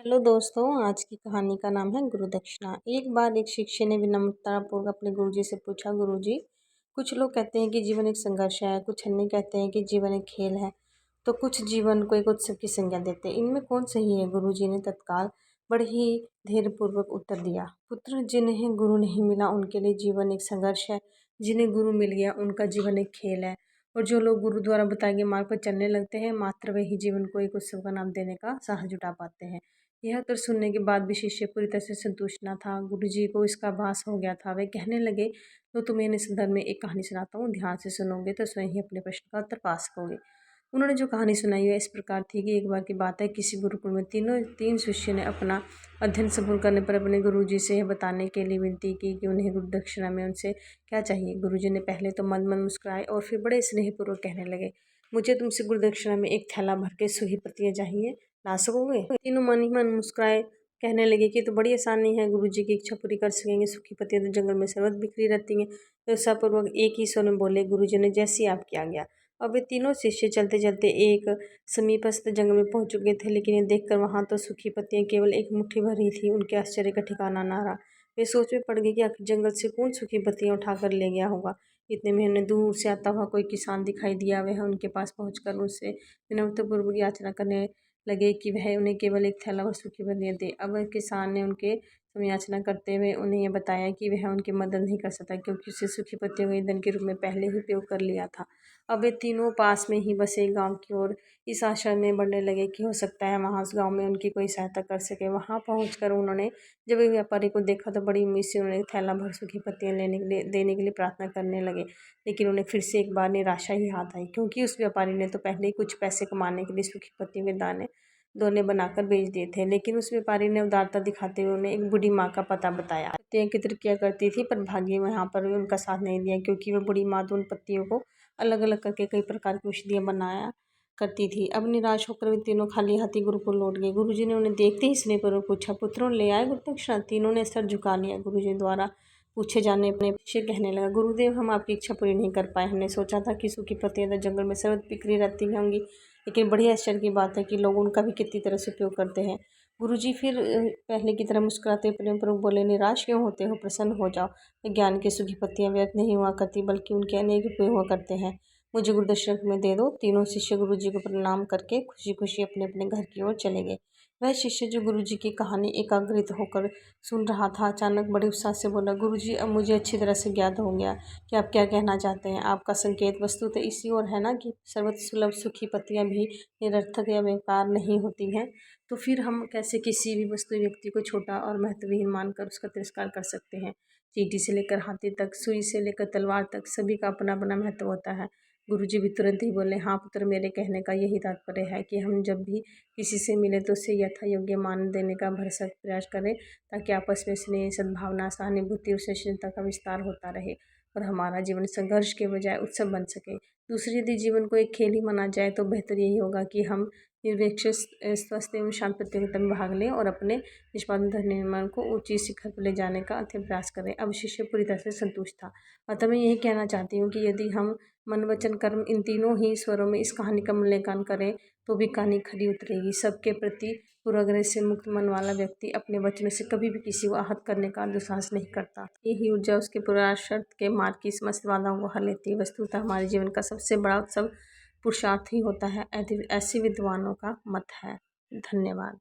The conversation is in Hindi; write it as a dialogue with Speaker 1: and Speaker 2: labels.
Speaker 1: हेलो दोस्तों, आज की कहानी का नाम है गुरु दक्षिणा। एक बार एक शिष्य ने विनम्रतापूर्वक अपने गुरुजी से पूछा, गुरुजी, कुछ लोग कहते हैं कि जीवन एक संघर्ष है, कुछ अन्य कहते हैं कि जीवन एक खेल है, तो कुछ जीवन को एक उत्सव की संज्ञा देते हैं। इनमें कौन सही है? गुरुजी ने तत्काल बड़े ही धैर्यपूर्वक उत्तर दिया, पुत्र, जिन्हें गुरु नहीं मिला उनके लिए जीवन एक संघर्ष है, जिन्हें गुरु मिल गया उनका जीवन एक खेल है। और जो लोग गुरु द्वारा बताए गए मार्ग पर चलने लगते हैं, मात्र वे ही जीवन को एक उत्सव का नाम देने का साहस जुटा पाते हैं। यह उत्तर सुनने के बाद भी शिष्य पूरी तरह से संतुष्ट न था। गुरुजी को इसका आभास हो गया था। वे कहने लगे, तो तुम्हें इस संदर्भ में एक कहानी सुनाता हूँ, ध्यान से सुनोगे तो स्वयं ही अपने प्रश्न का उत्तर पा सकोगे। उन्होंने जो कहानी सुनाई है इस प्रकार थी कि एक बार की बात है, किसी गुरुकुल में तीन शिष्य ने अपना अध्ययन संपूर्ण करने पर अपने गुरुजी से यह बताने के लिए विनती की कि उन्हें गुरु दक्षिणा में उनसे क्या चाहिए। गुरुजी ने पहले तो मंद मंद मुस्कुराए और फिर बड़े स्नेहपूर्वक कहने लगे, मुझे तुमसे गुरु दक्षिणा में एक थैला भर के सूही पत्तियां चाहिए, ला सकोगे? तीनों मन ही मन मुस्कुराए, कहने लगे कि तो बड़ी आसानी है, गुरुजी की इच्छा पूरी कर सकेंगे। सूखी पत्तियां तो जंगल में सर्वत्र बिखरी रहती हैं। तो उत्साहपूर्वक एक ही स्वर में बोले, गुरुजी ने जैसी आपकी आज्ञा। अब वे तीनों शिष्य चलते चलते एक समीपस्थ जंगल में पहुंच चुके थे, लेकिन ये देखकर वहां तो सूखी पत्तियां केवल एक मुट्ठी भर ही थी। उनके आश्चर्य का ठिकाना न रहा। वे सोच में पड़ गए कि आखिर जंगल से कौन सूखी पत्तियां उठाकर ले गया होगा। इतने में उन्हें दूर से आता हुआ कोई किसान दिखाई दिया। वह उनके पास पहुंचकर उनसे विनम्रतापूर्वक याचना करने लगे कि वह उन्हें केवल एक थैला और सूखी पत्तियां दे। अब किसान ने उनके याचना करते हुए उन्हें यह बताया कि वह उनकी मदद नहीं कर सकता, क्योंकि उसे सूखी पत्तियों का ईंधन के रूप में पहले ही उपयोग कर लिया था। अब वे तीनों पास में ही बसे एक गांव की ओर इस आशा में बढ़ने लगे कि हो सकता है वहां उस गांव में उनकी कोई सहायता कर सके। वहां पहुंचकर उन्होंने जब एक व्यापारी को देखा तो बड़ी उम्मीद से उन्हें थैला भर सूखी पत्तियां देने के लिए प्रार्थना करने लगे। लेकिन उन्हें फिर से एक बार निराशा ही हाथ आई, क्योंकि उस व्यापारी ने तो पहले ही कुछ पैसे कमाने के लिए सूखी पत्तियों के दाने दोने बनाकर बेच दिए थे। लेकिन उस व्यापारी ने उदारता दिखाते हुए उन्हें एक बूढ़ी माँ का पता बताया। पत्तियां एकत्र किया करती थी, पर भाग्य में यहाँ पर भी उनका साथ नहीं दिया, क्योंकि वह बूढ़ी माँ तो उन पत्तियों को अलग अलग करके कई प्रकार की औषधियाँ बनाया करती थी। अब निराश होकर वे तीनों खाली हाथी गुरुकुल लौट गए। गुरुजी ने उन्हें देखते ही स्नेहपूर्वक पूछा, पुत्रों, ले आए गुरु दक्षिणा? तीनों ने सर झुका लिया। गुरुजी द्वारा पूछे जाने अपने पीछे कहने लगा, गुरुदेव, हम आपकी इच्छा पूरी नहीं कर पाए। हमने सोचा था कि सूखी पत्तियां तो जंगल में सर्वत्र बिखरी रहती होंगी, लेकिन बड़ी आश्चर्य की बात है कि लोग उनका भी कितनी तरह से उपयोग करते हैं। गुरुजी फिर पहले की तरह मुस्कुराते प्रेम पूर्वक बोले, निराश क्यों होते हो, प्रसन्न हो जाओ। ज्ञान की सूखी पत्तियां व्यर्थ नहीं हुआ करती, बल्कि उनके अनेक उपयोग हुआ करते हैं। मुझे गुरु दक्षिणा में दे दो। तीनों शिष्य गुरुजी को प्रणाम करके खुशी खुशी अपने अपने घर की ओर चले गए। वह शिष्य जो गुरुजी की कहानी एकाग्रित होकर सुन रहा था, अचानक बड़े उत्साह से बोला, गुरुजी, अब मुझे अच्छी तरह से ज्ञात हो गया कि आप क्या कहना चाहते हैं। आपका संकेत वस्तुतः इसी ओर है ना कि सर्वत्र सुलभ सूखी पत्तियां भी निरर्थक या बेकार नहीं होती हैं। तो फिर हम कैसे किसी भी वस्तु व्यक्ति को छोटा और महत्वहीन मानकर उसका तिरस्कार कर सकते हैं। चींटी से लेकर हाथी तक, सुई से लेकर तलवार तक, सभी का अपना अपना महत्व होता है। गुरुजी भी तुरंत ही बोले, हाँ पुत्र, मेरे कहने का यही तात्पर्य है कि हम जब भी किसी से मिले तो उसे यथा योग्य मान देने का भरसक प्रयास करें, ताकि आपस में स्नेह, सद्भावना, सहानुभूति और सहिष्णुता का विस्तार होता रहे और हमारा जीवन संघर्ष के बजाय उत्सव बन सके। दूसरी यदि जीवन को एक खेल ही माना जाए तो बेहतर यही होगा कि हम निरपेक्ष, स्वस्थ एवं शांत प्रतियोगिता में भाग लें और अपने निष्पादन धर्म निर्माण को ऊंची शिखर पर ले जाने का अथक प्रयास करें। अब शिष्य पूरी तरह से संतुष्ट था। अतः मैं यही कहना चाहती हूँ कि यदि हम मन, वचन, कर्म, इन तीनों ही स्वरों में इस कहानी का मूल्यांकन करें तो भी कहानी खरी उतरेगी। सबके प्रति पूर्वाग्रह से मुक्त मन वाला व्यक्ति अपने वचनों से कभी भी किसी को आहत करने का दुस्साहस नहीं करता। यही ऊर्जा उसके पुरुषार्थ के मार्ग की समस्त बाधाओं को हर लेती है। वस्तुतः हमारे जीवन का सबसे बड़ा उत्सव पुरुषार्थ ही होता है, ऐसे विद्वानों का मत है। धन्यवाद।